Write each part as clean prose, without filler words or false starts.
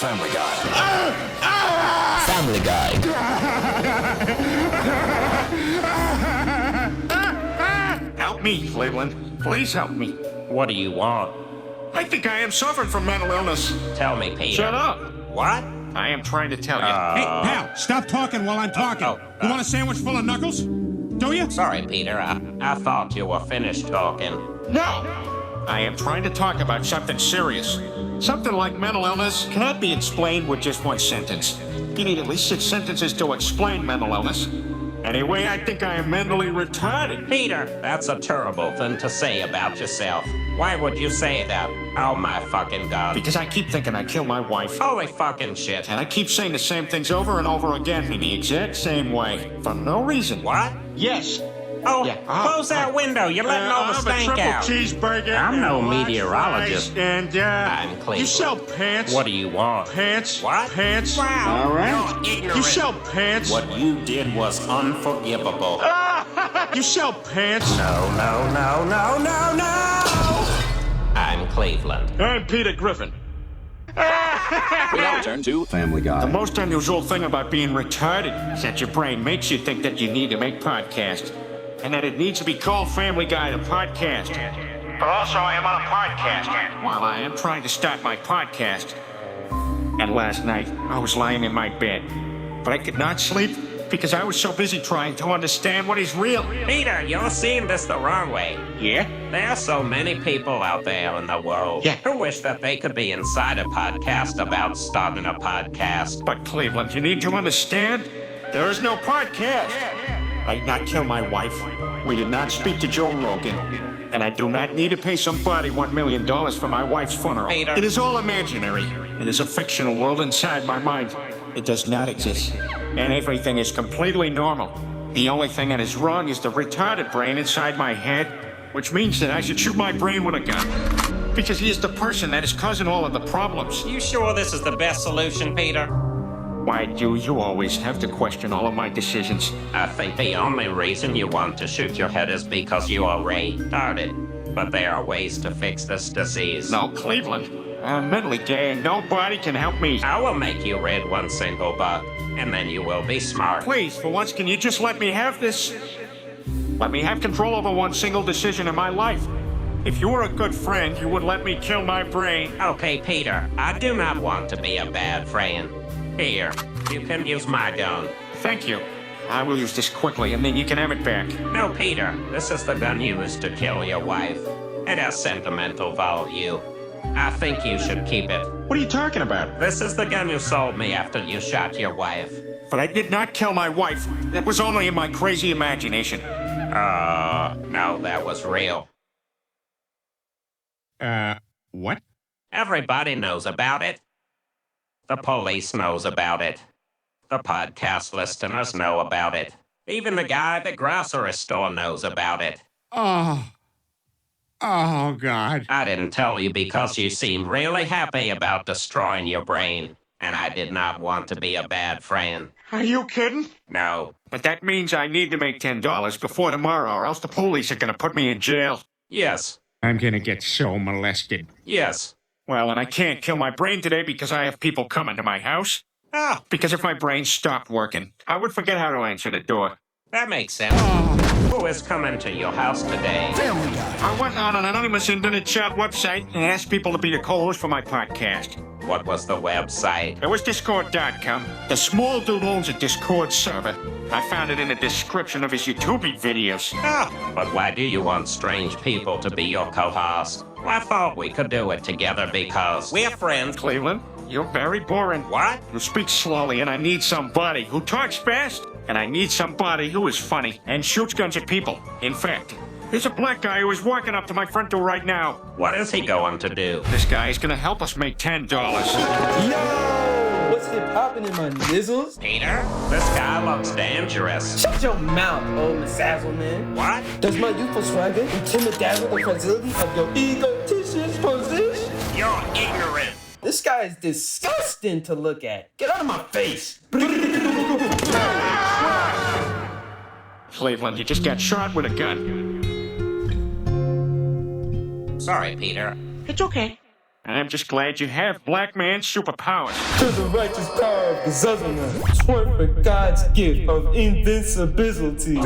Family Guy. Family Guy. Help me, Cleveland. Please help me. What do you want? I think I am suffering from mental illness. Tell me, Peter. Shut up. What? I am trying to tell you. Hey, pal, stop talking while I'm talking. You want a sandwich full of knuckles? Do you? Sorry, Peter. I thought you were finished talking. No! I am trying to talk about something serious. Something like mental illness cannot be explained with just one sentence. You need at least 6 sentences to explain mental illness. Anyway, I think I am mentally retarded. Peter, that's a terrible thing to say about yourself. Why would you say that? Oh my fucking God. Because I keep thinking I killed my wife. Holy fucking shit. And I keep saying the same things over and over again in the exact same way. For no reason. What? Yes. Oh, Yeah. close that window. You're letting all the stank out. Cheeseburger. I'm no meteorologist. And, I'm Cleveland. you sell pants. What do you want? Pants. What? Pants. Wow. All right. You're ignorant. You sell pants. What you did was unforgivable. You sell pants. No. I'm Cleveland. I'm Peter Griffin. We now turn to Family Guy. The most unusual thing about being retarded is that your brain makes you think that you need to make podcasts, and that it needs to be called Family Guy to podcast. But also, I am on a podcast while I am trying to start my podcast. And last night, I was lying in my bed, but I could not sleep because I was so busy trying to understand what is real. Peter, you're seeing this the wrong way. Yeah? There are so many people out there in the world who wish that they could be inside a podcast about starting a podcast. But Cleveland, you need to understand, there is no podcast. I did not kill my wife. We did not speak to Joe Rogan. And I do not need to pay somebody $1 million for my wife's funeral. Peter. It is all imaginary. It is a fictional world inside my mind. It does not exist. And everything is completely normal. The only thing that is wrong is the retarded brain inside my head, which means that I should shoot my brain with a gun. Because he is the person that is causing all of the problems. You sure this is the best solution, Peter? Why do you always have to question all of my decisions? I think the only reason you want to shoot your head is because you are retarded. But there are ways to fix this disease. No, Cleveland. I'm mentally gay and nobody can help me. I will make you red one single buck, and then you will be smart. Please, for once, can you just let me have this? Let me have control over one single decision in my life. If you were a good friend, you would let me kill my brain. Okay, Peter, I do not want to be a bad friend. Here, you can use my gun. Thank you. I will use this quickly, and then you can have it back. No, Peter, this is the gun used to kill your wife. It has sentimental value. I think you should keep it. What are you talking about? This is the gun you sold me after you shot your wife. But I did not kill my wife. That was only in my crazy imagination. No, that was real. What? Everybody knows about it. The police knows about it. The podcast listeners know about it. Even the guy at the grocery store knows about it. Oh, God. I didn't tell you because you seemed really happy about destroying your brain, and I did not want to be a bad friend. Are you kidding? No. But that means I need to make $10 before tomorrow, or else the police are gonna put me in jail. Yes. I'm gonna get so molested. Yes. Well, and I can't kill my brain today because I have people coming to my house. Because if my brain stopped working, I would forget how to answer the door. That makes sense. Who is coming to your house today? Family Guy. I went on an anonymous internet chat website and asked people to be the co-host for my podcast. What was the website? It was Discord.com. The small dude owns a Discord server. I found it in the description of his YouTube videos. But why do you want strange people to be your co-host? I thought we could do it together because we're friends. Cleveland, you're very boring. What? You speak slowly, and I need somebody who talks fast, and I need somebody who is funny and shoots guns at people. In fact, there's a black guy who is walking up to my front door right now. What is he going to do? This guy is gonna help us make $10. Yo! What's hip hopping in my nizzles? Peter? This guy looks dangerous. Shut your mouth, old Massazzle man. What? Does my youthful swagger intimidate the fragility of your egoticious position? You're ignorant. This guy is disgusting to look at. Get out of my face. Cleveland, you just got shot with a gun. Sorry, Peter. It's okay. I'm just glad you have black man superpowers. To the righteous power of the Zuzana, sworn for God's gift of invincibility.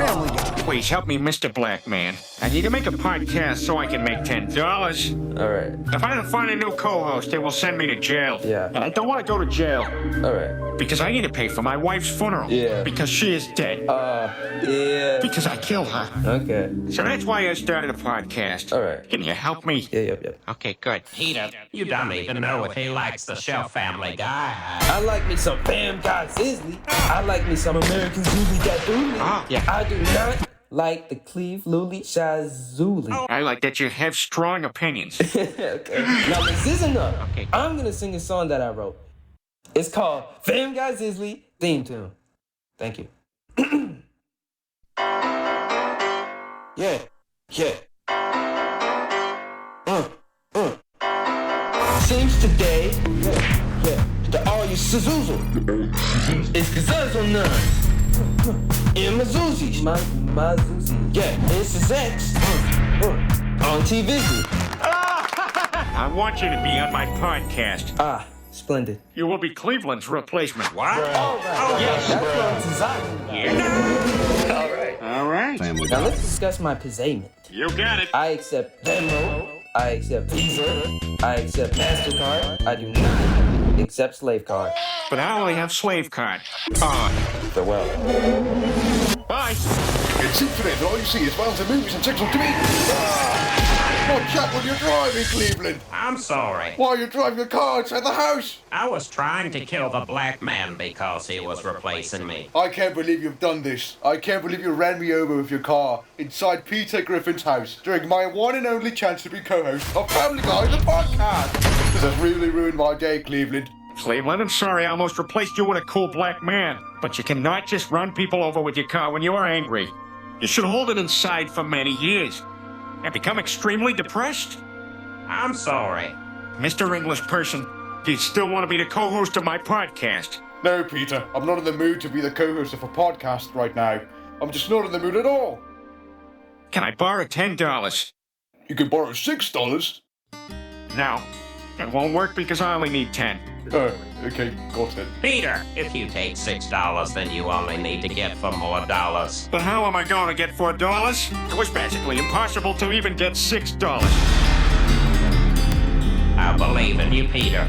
Please help me, Mr. Black Man. I need to make a podcast so I can make $10. Alright, If I don't find a new co-host, they will send me to jail. Yeah. And I don't want to go to jail alright. because I need to pay for my wife's funeral. Yeah. Because she is dead. Yeah. Because I killed her. Okay. So that's why I started a podcast. Alright. Can you help me? Yep. Okay, good. Peter, you don't even know if he likes the show Family Guy. I like me some Bam God Sizzly. I like me some American Zulu Gadooli. Yeah. I do not like the Cleve Luli Shazuli. I like that you have strong opinions. Okay. Now this isn't enough. Okay. I'm gonna sing a song that I wrote. It's called Fam Guy Zizzly Theme Tune. Thank you. Yeah. Seems today, to all you Suzuzu, it's Kazazo nuns. And Mazuzis. Mazuzi. Yeah, it's his ex. On TV. I want you to be on my podcast. Ah, splendid. You will be Cleveland's replacement. What? Oh, yes. All right. Family Now Guy. let's discuss my payment. You got it. I accept Venmo. I accept Visa. I accept MasterCard. I do not accept Slave Card. But I only have slave card. Farewell. Bye. It's internet, all you see is violence and movies and sexual demeanor. Watch out when you're driving, Cleveland. I'm sorry. While you're driving a car inside the house. I was trying to kill the black man because he was replacing me. I can't believe you've done this. I can't believe you ran me over with your car inside Peter Griffin's house during my one and only chance to be co-host of Family Guy, the podcast. This has really ruined my day, Cleveland. Cleveland, I'm sorry I almost replaced you with a cool black man. But you cannot just run people over with your car when you are angry. You should hold it inside for many years. And become extremely depressed. I'm sorry. Mr. English person, do you still want to be the co-host of my podcast? No, Peter, I'm not in the mood to be the co-host of a podcast right now. I'm just not in the mood at all. Can I borrow $10? You can borrow $6. No. It won't work because I only need 10. Oh, okay, got it. Peter, if you take $6, then you only need to get for more dollars. But how am I going to get $4? It was basically impossible to even get $6. I believe in you, Peter.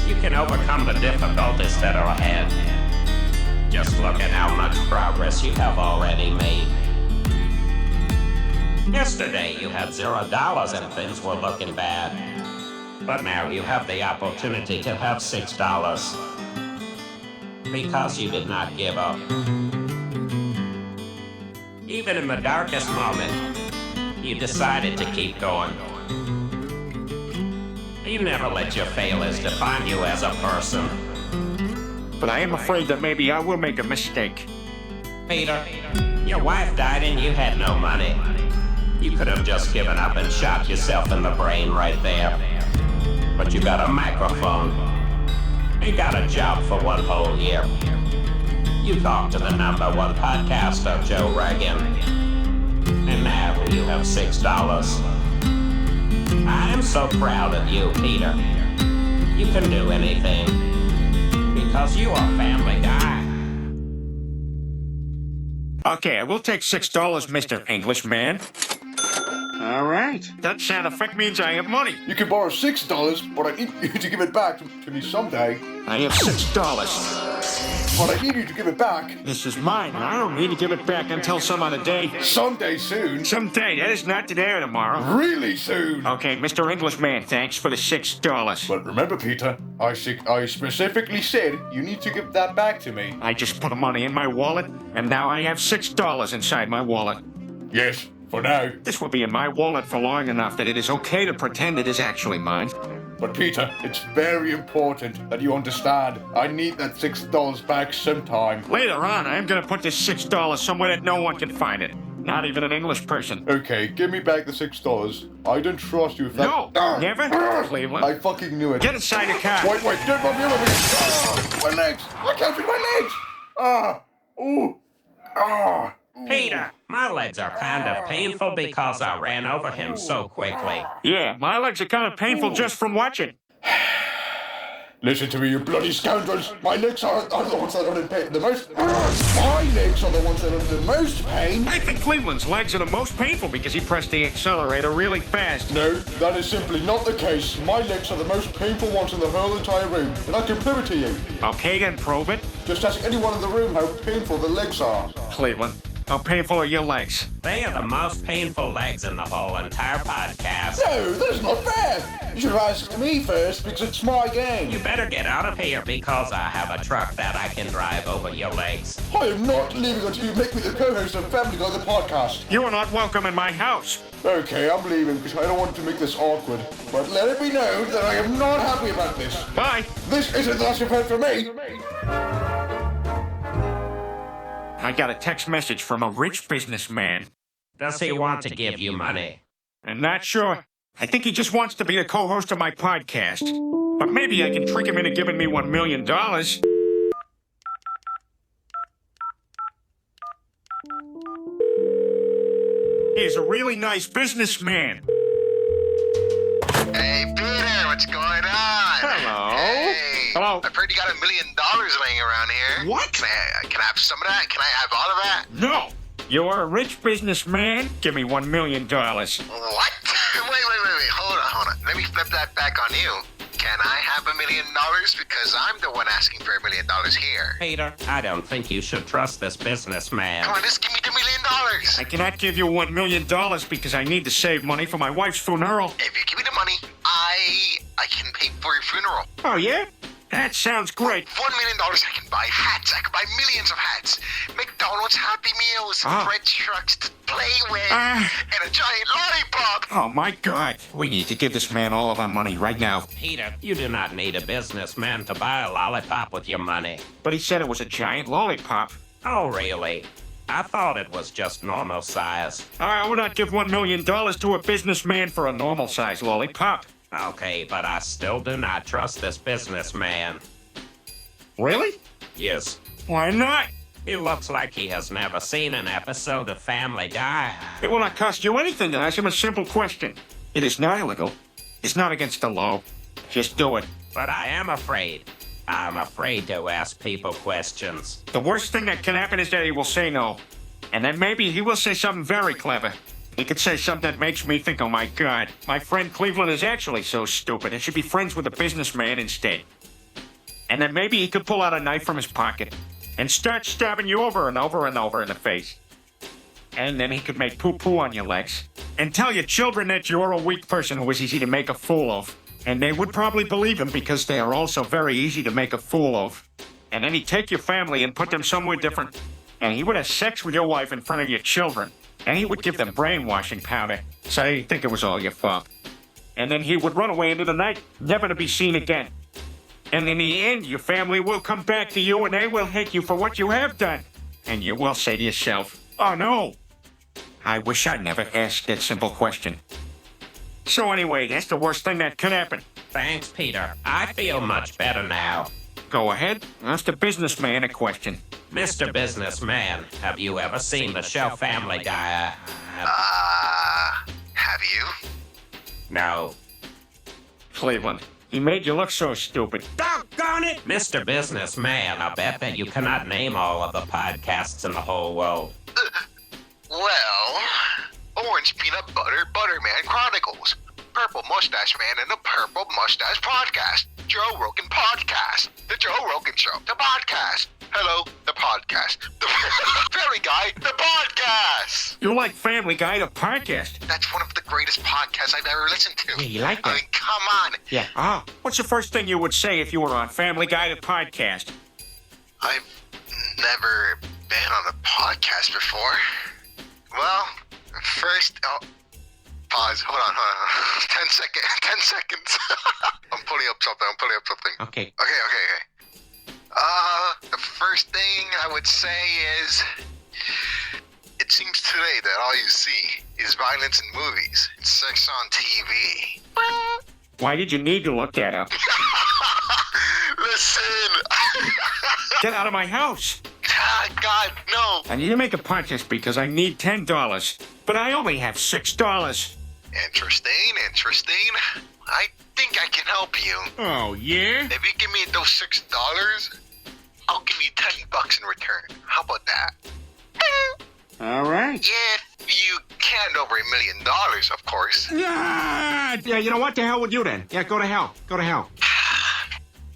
You can overcome the difficulties that are ahead. Just look at how much progress you have already made. Yesterday you had $0 and things were looking bad. But now you have the opportunity to have $6. Because you did not give up. Even in the darkest moment, you decided to keep going. You never let your failures define you as a person. But I am afraid that maybe I will make a mistake. Peter, your wife died and you had no money. You could have just given up and shot yourself in the brain right there. But you got a microphone. You got a job for one whole year. You talked to the #1 podcaster, Joe Rogan. And now you have $6. I am so proud of you, Peter. You can do anything. Because you are Family Guy. Okay, I will take $6, Mr. Englishman. All right. That sound effect means I have money. You can borrow $6, but I need you to give it back to me someday. I have $6. But I need you to give it back. This is mine, and I don't need to give it back until some other day. Someday soon. Someday, that is not today or tomorrow. Really soon. Okay, Mr. Englishman, thanks for the $6. But remember, Peter, I specifically said you need to give that back to me. I just put the money in my wallet, and now I have $6 inside my wallet. Yes, for now. This will be in my wallet for long enough that it is okay to pretend it is actually mine. But Peter, it's very important that you understand. I need that $6 back sometime. Later on, I'm gonna put this $6 somewhere that no one can find it. Not even an English person. Okay, give me back the $6. I don't trust you if that... No, never, Cleveland. I fucking knew it. Get inside the car. Wait, don't run me over. My legs! I can't feel my legs! Ooh! Peter, My legs are kind of painful because I ran over him so quickly. Yeah, my legs are kind of painful just from watching. Listen to me, you bloody scoundrels. My legs are the ones that are in pain the most. My legs are the ones that are in the most pain. I think Cleveland's legs are the most painful because he pressed the accelerator really fast. No, that is simply not the case. My legs are the most painful ones in the whole entire room, and I can prove it to you. Okay, then prove it. Just ask anyone in the room how painful the legs are. Cleveland, how painful are your legs? They are the most painful legs in the whole entire podcast. No, that's not fair. You should ask me first because it's my game. You better get out of here because I have a truck that I can drive over your legs. I am not leaving until you make me the co-host of Family Guy the podcast. You are not welcome in my house. Okay, I'm leaving because I don't want to make this awkward. But let it be known that I am not happy about this. Bye. This isn't the last you've heard from me. I got a text message from a rich businessman. Does he want to give you money? I'm not sure. I think he just wants to be the co-host of my podcast. But maybe I can trick him into giving me $1 million. He's a really nice businessman. Hey, Peter, what's going on? Hello. Hey. Hello. I've heard you got $1 million laying around here. What? Can I have some of that? Can I have all of that? No. You are a rich businessman. Give me $1 million. What? Wait. Hold on. Let me flip that back on you. Can I have $1 million? Because I'm the one asking for $1 million here. Peter, I don't think you should trust this businessman. Come on, just give me the $1 million. I cannot give you $1 million because I need to save money for my wife's funeral. If you give me the money, I can pay for your funeral. Oh, yeah? That sounds great. $1 million, I can buy hats. I can buy millions of hats. McDonald's Happy Meals, bread trucks to play with, and a giant lollipop. Oh, my God. We need to give this man all of our money right now. Peter, you do not need a businessman to buy a lollipop with your money. But he said it was a giant lollipop. Oh, really? I thought it was just normal size. I would not give $1 million to a businessman for a normal-sized lollipop. Okay, but I still do not trust this businessman. Really? Yes. Why not? He looks like he has never seen an episode of Family Guy. It will not cost you anything to ask him a simple question. It is not illegal. It's not against the law. Just do it. But I am afraid. I'm afraid to ask people questions. The worst thing that can happen is that he will say no. And then maybe he will say something very clever. He could say something that makes me think, oh my God, my friend Cleveland is actually so stupid and should be friends with a businessman instead. And then maybe he could pull out a knife from his pocket and start stabbing you over and over and over in the face. And then he could make poo-poo on your legs and tell your children that you're a weak person who is easy to make a fool of. And they would probably believe him because they are also very easy to make a fool of. And then he'd take your family and put them somewhere different. And he would have sex with your wife in front of your children. And he would give them brainwashing powder, so they'd think it was all your fault. And then he would run away into the night, never to be seen again. And in the end, your family will come back to you and they will hate you for what you have done. And you will say to yourself, oh no, I wish I never asked that simple question. So anyway, that's the worst thing that could happen. Thanks, Peter. I feel much better now. Go ahead, ask the businessman a question. Mr. Businessman, have you ever seen the show Family Guy? Have you? No. Cleveland, he made you look so stupid. Doggone it! Mr. Businessman, I bet that you cannot name all of the podcasts in the whole world. Well, Orange Peanut Butter Butterman Chronicles, Purple Mustache Man and the Purple Mustache Podcast, Joe Rogan Podcast, The Joe Rogan Show, the podcast. Hello, the podcast. The Family Guy, the podcast. You like Family Guy, the podcast? That's one of the greatest podcasts I've ever listened to. Yeah, you like that? I mean, come on. Yeah. Ah, what's the first thing you would say if you were on Family Guy, the podcast? I've never been on a podcast before. Well, first, pause. Hold on. 10 seconds. I'm pulling up something. Okay. Okay. The first thing I would say is, it seems today that all you see is violence in movies and sex on TV. Why did you need to look that up? Listen. Get out of my house. Ah, God, no. I need to make a podcast because I need $10, but I only have $6. Interesting. I think I can help you. Oh, yeah? If you give me those $6, I'll give you $10 in return. How about that? All right. If you can over $1 million, of course. Yeah, you know what? The hell with you then? Yeah, go to hell.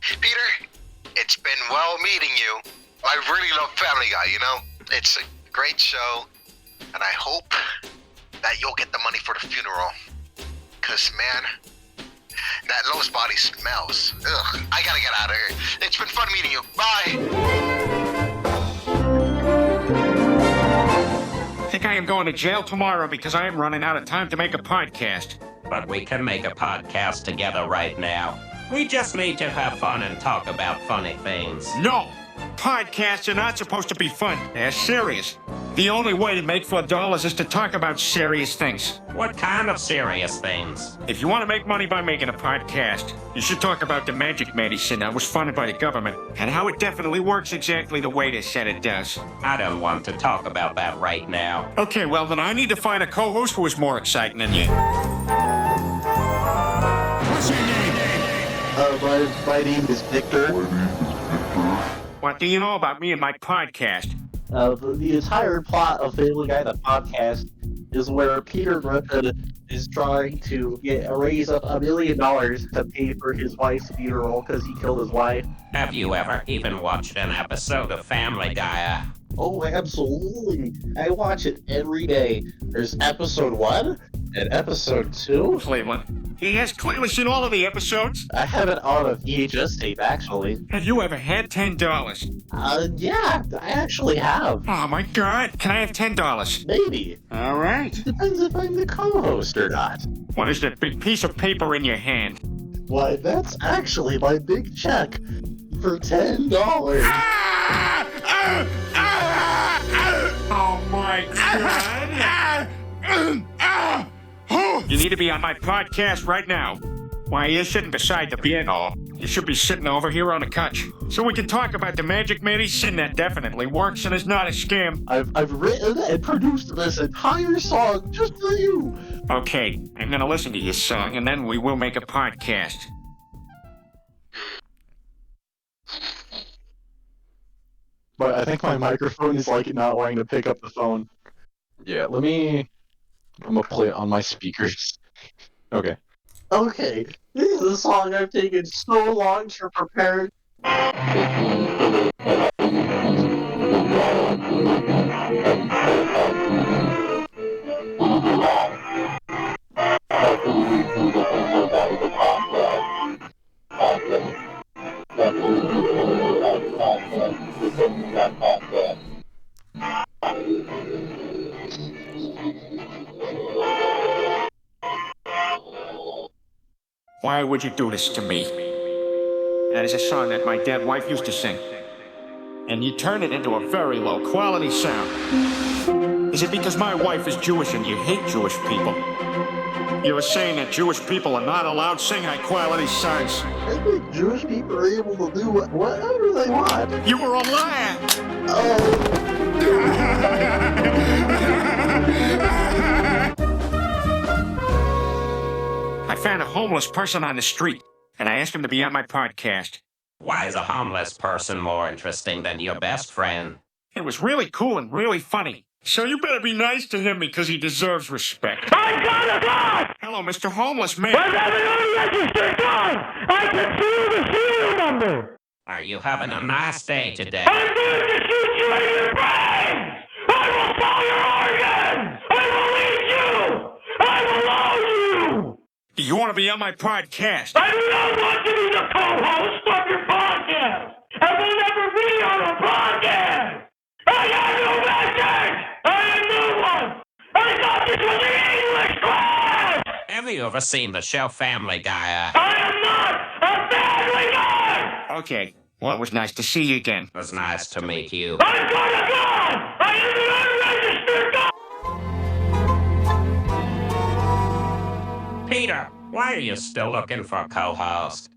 Peter, it's been well meeting you. I really love Family Guy, you know? It's a great show, and I hope that you'll get the money for the funeral. 'Cause, man, that Lowe's body smells. Ugh, I gotta get out of here. It's been fun meeting you. Bye! I think I am going to jail tomorrow because I am running out of time to make a podcast. But we can make a podcast together right now. We just need to have fun and talk about funny things. No! Podcasts are not supposed to be fun. They're serious. The only way to make $4 is to talk about serious things. What kind of serious things? If you want to make money by making a podcast, you should talk about the magic medicine that was funded by the government and how it definitely works exactly the way they said it does. I don't want to talk about that right now. Okay, well then I need to find a co-host who is more exciting than you. What's your name? My name is Victor. What do you know about me and my podcast? The entire plot of Family Guy, the podcast, is where Peter Griffin is trying to raise up $1 million to pay for his wife's funeral because he killed his wife. Have you ever even watched an episode of Family Guy? Oh, absolutely. I watch it every day. There's episode 1 and episode 2. Cleveland. He has clearly seen all of the episodes. I have it on a VHS tape, actually. Have you ever had $10? Yeah, I actually have. Oh my God, can I have $10? Maybe. All right. Depends if I'm the co-host or not. What is that big piece of paper in your hand? Why, that's actually my big check for $10. Oh my God. You need to be on my podcast right now. Why, you're sitting beside the piano. You should be sitting over here on the couch. So we can talk about the magic medicine that definitely works and is not a scam. I've written and produced this entire song just for you. Okay, I'm gonna listen to your song and then we will make a podcast. But I think my microphone is like not wanting to pick up the phone. Yeah, I'm gonna play it on my speakers. Okay. Okay, this is a song I've taken so long to prepare. Why would you do this to me? That is a song that my dead wife used to sing. And you turn it into a very low quality sound. Is it because my wife is Jewish and you hate Jewish people? You were saying that Jewish people are not allowed to sing high quality songs. I think Jewish people are able to do whatever they want. You were a liar! I found a homeless person on the street, and I asked him to be on my podcast. Why is a homeless person more interesting than your best friend? It was really cool and really funny. So you better be nice to him because he deserves respect. I got a gun! Hello, Mr. Homeless Man. I have an unregistered gun! I can see the serial number! Are you having a nice day today? I'm going to shoot you in your brain! I will sell your organs! I will eat you! I will own you! Do you want to be on my podcast? I do not want to be the co-host of your podcast! I will never be on a podcast! I have no message! I am no one! I thought this was an English class! Have you ever seen the show Family Guy? I am not a family guy! Okay, well, it was nice to see you again. It was nice to meet you. I've got a gun! I am an unregistered gun! Peter, why are you still looking for a co-host?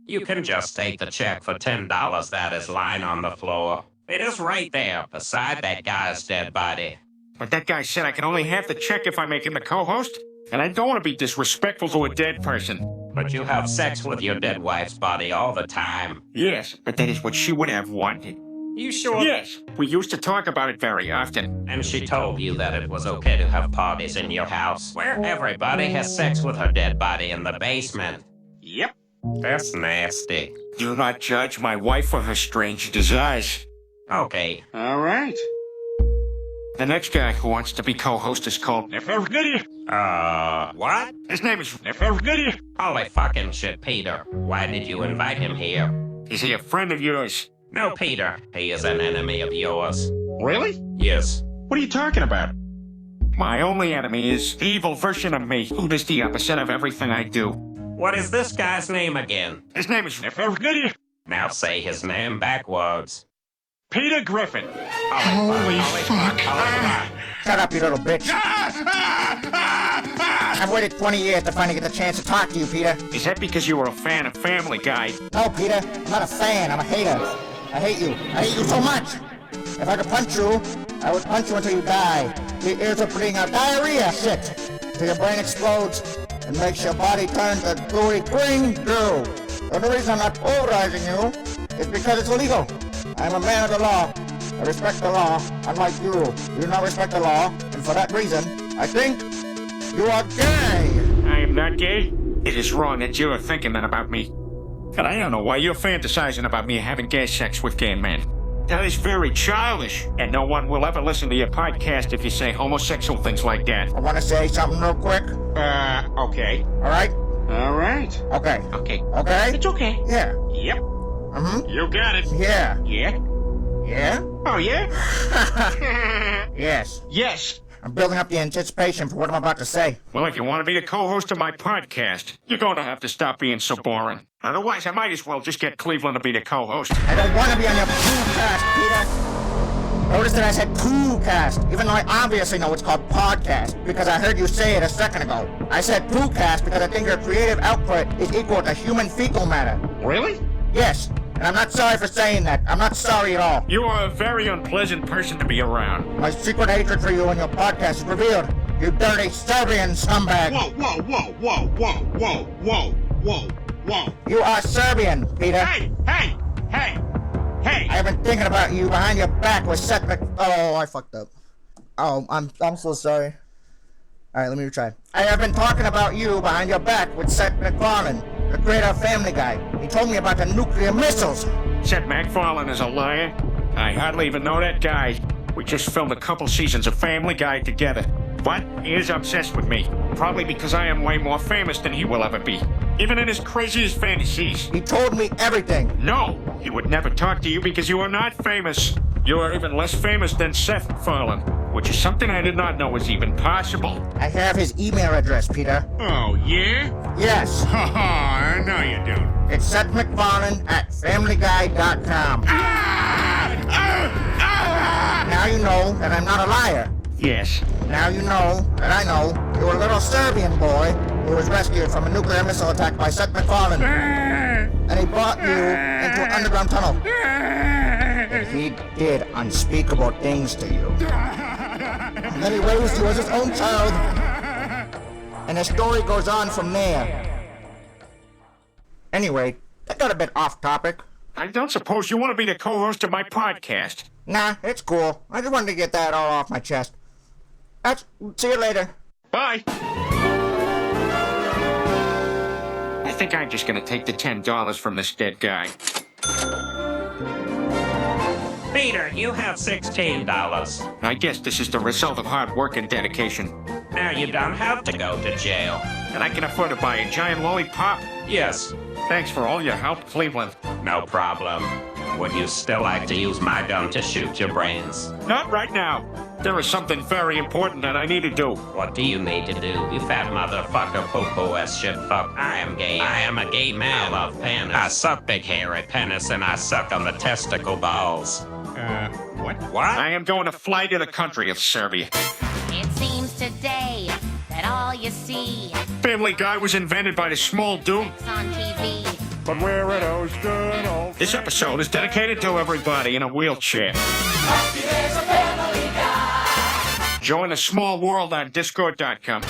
You can just take the check for $10 that is lying on the floor. It is right there, beside that guy's dead body. But that guy said I can only have the check if I make him the co-host, and I don't want to be disrespectful to a dead person. But you have sex with your dead wife's body all the time. Yes, but that is what she would have wanted. You sure? Yes, we used to talk about it very often. And she told you that it was okay to have parties in your house, where everybody has sex with her dead body in the basement. Yep. That's nasty. Do not judge my wife for her strange desires. Okay. All right. The next guy who wants to be co-host is called What? His name is Holy fucking shit, Peter. Why did you invite him here? Is he a friend of yours? No, Peter. He is an enemy of yours. Really? Yes. What are you talking about? My only enemy is the evil version of me, who does the opposite of everything I do. What is this guy's name again? His name is Now say his name backwards. Peter Griffin. Holy fuck. Shut up, you little bitch. I've waited 20 years to finally get the chance to talk to you, Peter. Is that because you were a fan of Family Guy? No, Peter, I'm not a fan, I'm a hater. I hate you. I hate you so much. If I could punch you, I would punch you until you die. Your ears are putting out diarrhea shit. Till your brain explodes and makes your body turn to gooey green goo. The only reason I'm not polarizing you is because it's illegal. I'm a man of the law. I respect the law, unlike you. You do not respect the law, and for that reason, I think you are gay. I am not gay. It is wrong that you are thinking that about me. And I don't know why you're fantasizing about me having gay sex with gay men. That is very childish, and no one will ever listen to your podcast if you say homosexual things like that. I want to say something real quick. Okay. All right? All right. Okay. Okay. Okay? It's okay. Yeah. Yep. Mm-hmm. You got it. Yeah. Yeah? Yeah? Oh, yeah? Yes. Yes. I'm building up the anticipation for what I'm about to say. Well, if you want to be the co-host of my podcast, you're going to have to stop being so boring. Otherwise, I might as well just get Cleveland to be the co-host. I don't want to be on your poo-cast, Peter. Notice that I said poo-cast, even though I obviously know it's called podcast, because I heard you say it a second ago. I said poo-cast because I think your creative output is equal to human fecal matter. Really? Yes, and I'm not sorry for saying that. I'm not sorry at all. You are a very unpleasant person to be around. My secret hatred for you and your podcast is revealed. You dirty Serbian scumbag. Whoa, whoa, whoa, whoa, whoa, whoa, whoa, whoa, whoa. You are Serbian, Peter. Hey! I have been thinking about you behind your back with Seth Oh, I fucked up. Oh, I'm so sorry. Alright, let me retry. I have been talking about you behind your back with Seth MacFarlane, the creator of Family Guy. He told me about the nuclear missiles. Seth MacFarlane is a liar. I hardly even know that guy. We just filmed a couple seasons of Family Guy together. But he is obsessed with me. Probably because I am way more famous than he will ever be. Even in his craziest fantasies. He told me everything. No, he would never talk to you because you are not famous. You are even less famous than Seth MacFarlane, which is something I did not know was even possible. I have his email address, Peter. Oh, yeah? Yes. Haha, no you don't. It's Seth MacFarlane at FamilyGuy.com. Now you know that I'm not a liar. Yes. Now you know that I know you're a little Serbian boy who was rescued from a nuclear missile attack by Seth MacFarlane. And he brought you into an underground tunnel. And he did unspeakable things to you. And then he raised you as his own child. And the story goes on from there. Anyway, that got a bit off topic. I don't suppose you want to be the co-host of my podcast. Nah, it's cool. I just wanted to get that all off my chest. See you later. Bye. I think I'm just gonna take the $10 from this dead guy. Peter, you have $16. I guess this is the result of hard work and dedication. Now you don't have to go to jail. And I can afford to buy a giant lollipop. Yes. Thanks for all your help, Cleveland. No problem. Would you still like to use my gun to shoot your brains? Not right now. There is something very important that I need to do. What do you need to do, you fat motherfucker, poo-poo ass shit fuck? I am gay. I am a gay man. I love penis. I suck big hairy penis and I suck on the testicle balls. What? What? I am going to fly to the country of Serbia. It seems today that all you see Family Guy was invented by the small dude. on TV But where are those good old... This episode is dedicated to everybody in a wheelchair. Join the small world on Discord.com.